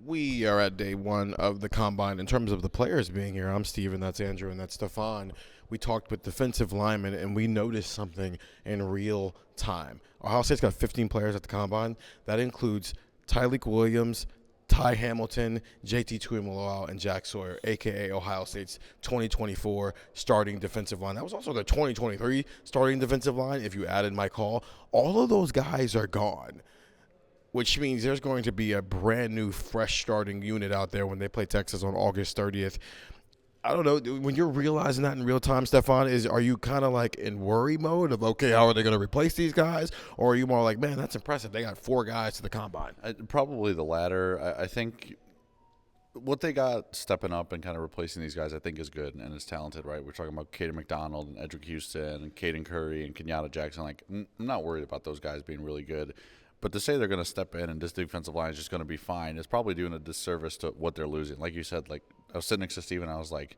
We are at day one of the combine. In terms of the players being here, I'm Steven, that's Andrew, and that's Stefan. We talked with defensive linemen, and we noticed something in real time. Ohio State's got 15 players at the combine. That includes Tyleik Williams, Ty Hamilton, JT Tuimoloau, and Jack Sawyer, a.k.a. Ohio State's 2024 starting defensive line. That was also the 2023 starting defensive line, if you added Mike Hall. All of those guys are gone, which means there's going to be a brand new, fresh starting unit out there when they play Texas on August 30th. I don't know, when you're realizing that in real time, Stefan, are you kind of like in worry mode of, okay, how are they going to replace these guys? Or are you more like, man, that's impressive. They got 4 guys to the combine. Probably the latter. I think what they got stepping up and kind of replacing these guys, I think, is good and is talented, right? We're talking about Caden McDonald and Edric Houston and Caden Curry and Kenyatta Jackson. Like, I'm not worried about those guys being really good. But to say they're going to step in and this defensive line is just going to be fine is probably doing a disservice to what they're losing. Like you said, like I was sitting next to Steven, I was like,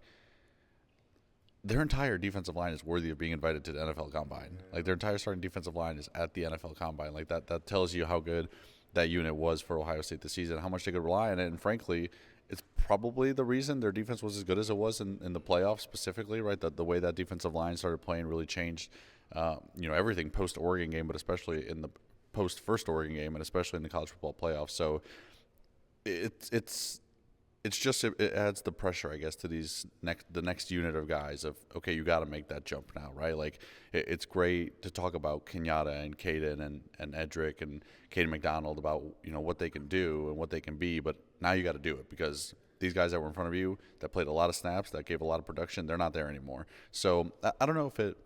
their entire defensive line is worthy of being invited to the NFL Combine. Like their entire starting defensive line is at the NFL Combine. Like that tells you how good that unit was for Ohio State this season, how much they could rely on it. And frankly, it's probably the reason their defense was as good as it was in the playoffs specifically, right? The way that defensive line started playing really changed, everything post-Oregon game, but especially in the post-first Oregon game and especially in the college football playoffs. So it's just it adds the pressure, I guess, to the next unit of guys of, okay, you got to make that jump now, right? Like it's great to talk about Kenyatta and Caden and Edric and Caden McDonald about, what they can do and what they can be, but now you got to do it because these guys that were in front of you that played a lot of snaps, that gave a lot of production, they're not there anymore. So I don't know if it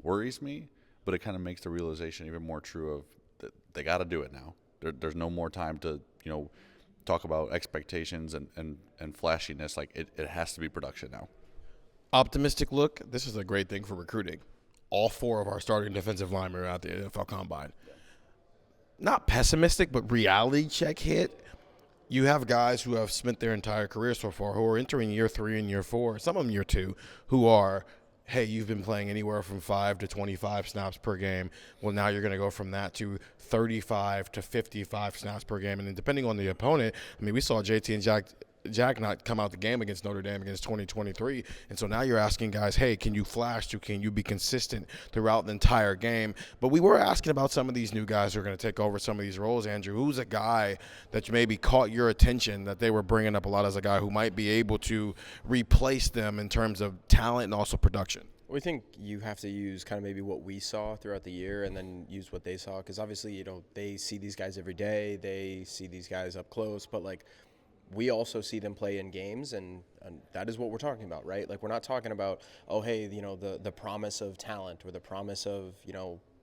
worries me, but it kind of makes the realization even more true of that they got to do it now. There's no more time to, talk about expectations and flashiness. Like it has to be production now. Optimistic look, this is a great thing for recruiting. All 4 of our starting defensive linemen are at the NFL Combine. Not pessimistic, but reality check hit. You have guys who have spent their entire career so far who are entering year 3 and year 4, some of them year 2, who are, hey, you've been playing anywhere from 5 to 25 snaps per game. Well, now you're going to go from that to 35 to 55 snaps per game. And then depending on the opponent, I mean, we saw JT and Jack not come out the game against Notre Dame against 2023. And so now you're asking guys, hey, can you flash to, can you be consistent throughout the entire game? But we were asking about some of these new guys who are going to take over some of these roles. Andrew, who's a guy that maybe caught your attention that they were bringing up a lot as a guy who might be able to replace them in terms of talent and also production? We think you have to use kind of maybe what we saw throughout the year and then use what they saw, because obviously, they see these guys every day. They see these guys up close, but like we also see them play in games, and that is what we're talking about, right? Like we're not talking about, oh, hey, the promise of talent or the promise of,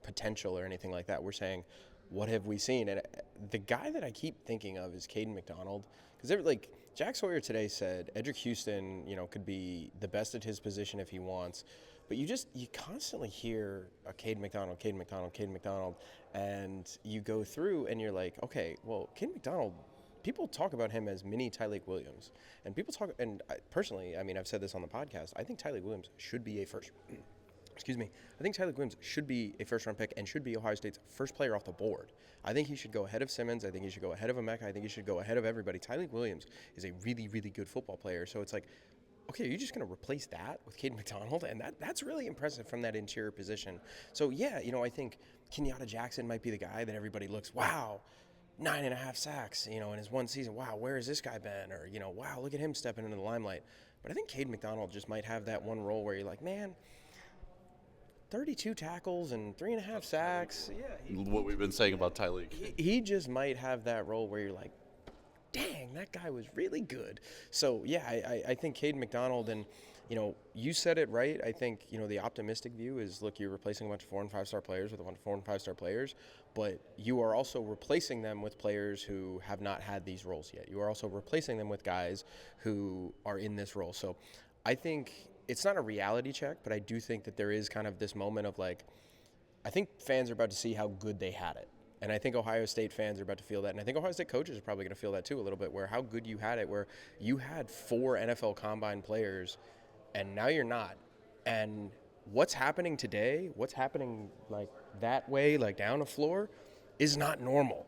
potential or anything like that. We're saying, what have we seen? And the guy that I keep thinking of is Caden McDonald, because like Jack Sawyer today said Edric Houston, could be the best at his position if he wants. But you constantly hear a Caden McDonald, and you go through and you're like, okay, well, Caden McDonald, people talk about him as mini Tyleik Williams. And people talk, and personally, I mean, I've said this on the podcast, I think Tyleik Williams should be a first, excuse me, I think Tyleik Williams should be a first-round pick and should be Ohio State's first player off the board. I think he should go ahead of Simmons. I think he should go ahead of Emeka. I think he should go ahead of everybody. Tyleik Williams is a really, really good football player. So it's like, okay, you're just going to replace that with Caden McDonald? And that's really impressive from that interior position. So, yeah, I think Kenyatta Jackson might be the guy that everybody looks, wow, 9.5 sacks, in his one season. Wow, where has this guy been? Or, wow, look at him stepping into the limelight. But I think Caden McDonald just might have that one role where you're like, man, 32 tackles and 3.5 sacks. Yeah, What we've been saying about Tyleik. He just might have that role where you're like, dang, that guy was really good. So, yeah, I think Caden McDonald, and, you said it right. I think, the optimistic view is, look, you're replacing a bunch of 4- and 5-star players with a bunch of 4- and 5-star players, but you are also replacing them with players who have not had these roles yet. You are also replacing them with guys who are in this role. So I think it's not a reality check, but I do think that there is kind of this moment of like, I think fans are about to see how good they had it. And I think Ohio State fans are about to feel that. And I think Ohio State coaches are probably going to feel that too a little bit, where how good you had it, where you had 4 NFL Combine players and now you're not. And what's happening today, what's happening like that way, like down the floor, is not normal.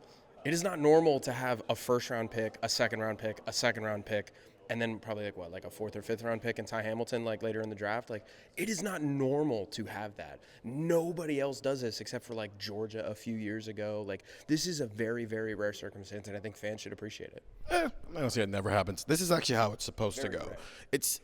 It is not normal to have a first-round pick, a second-round pick, a second-round pick, and then probably like a fourth or fifth-round pick and Ty Hamilton like later in the draft. Like, it is not normal to have that. Nobody else does this except for like Georgia a few years ago. Like, this is a very, very rare circumstance, and I think fans should appreciate it. I'm not gonna say it never happens. This is actually how it's supposed to go. rare. It's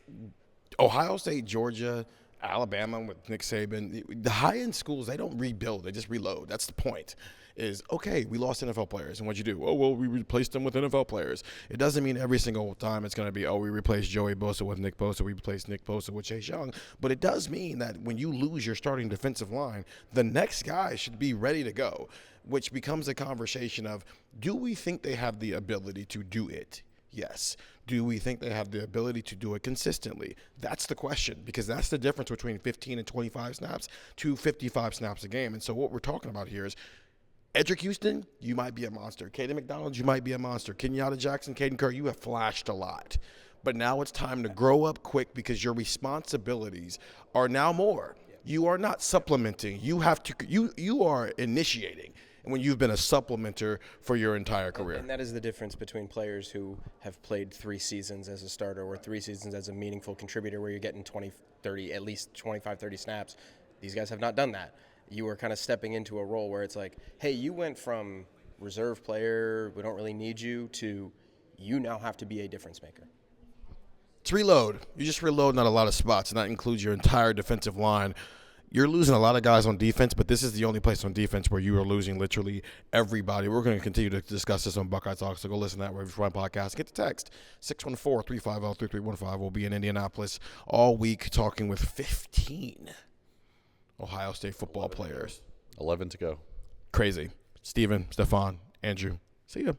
Ohio State, Georgia, Alabama with Nick Saban. The high-end schools, they don't rebuild; they just reload. That's the point. Is okay. We lost NFL players, and what'd you do? Oh well, we replaced them with NFL players. It doesn't mean every single time it's going to be we replaced Joey Bosa with Nick Bosa, we replaced Nick Bosa with Chase Young. But it does mean that when you lose your starting defensive line, the next guy should be ready to go, which becomes a conversation of, do we think they have the ability to do it? Yes. Do we think they have the ability to do it consistently? That's the question, because that's the difference between 15 and 25 snaps to 55 snaps a game. And so what we're talking about here is Edric Houston, you might be a monster. Caden McDonald, you might be a monster. Kenyatta Jackson, Caden Curry, you have flashed a lot. But now it's time to grow up quick because your responsibilities are now more. You are not supplementing. You have to. You are initiating. And when you've been a supplementer for your entire career. And that is the difference between players who have played 3 seasons as a starter or 3 seasons as a meaningful contributor where you're getting 20, 30, at least 25, 30 snaps. These guys have not done that. You were kind of stepping into a role where it's like, hey, you went from reserve player, we don't really need you, to you now have to be a difference maker. It's reload. You just reload not a lot of spots, and that includes your entire defensive line. You're losing a lot of guys on defense, but this is the only place on defense where you are losing literally everybody. We're going to continue to discuss this on Buckeye Talk, so go listen to that wherever you find podcasts. Get the text, 614-350-3315. We'll be in Indianapolis all week talking with 15 Ohio State football players. 11 to go. Crazy. Steven, Stefan, Andrew. See ya.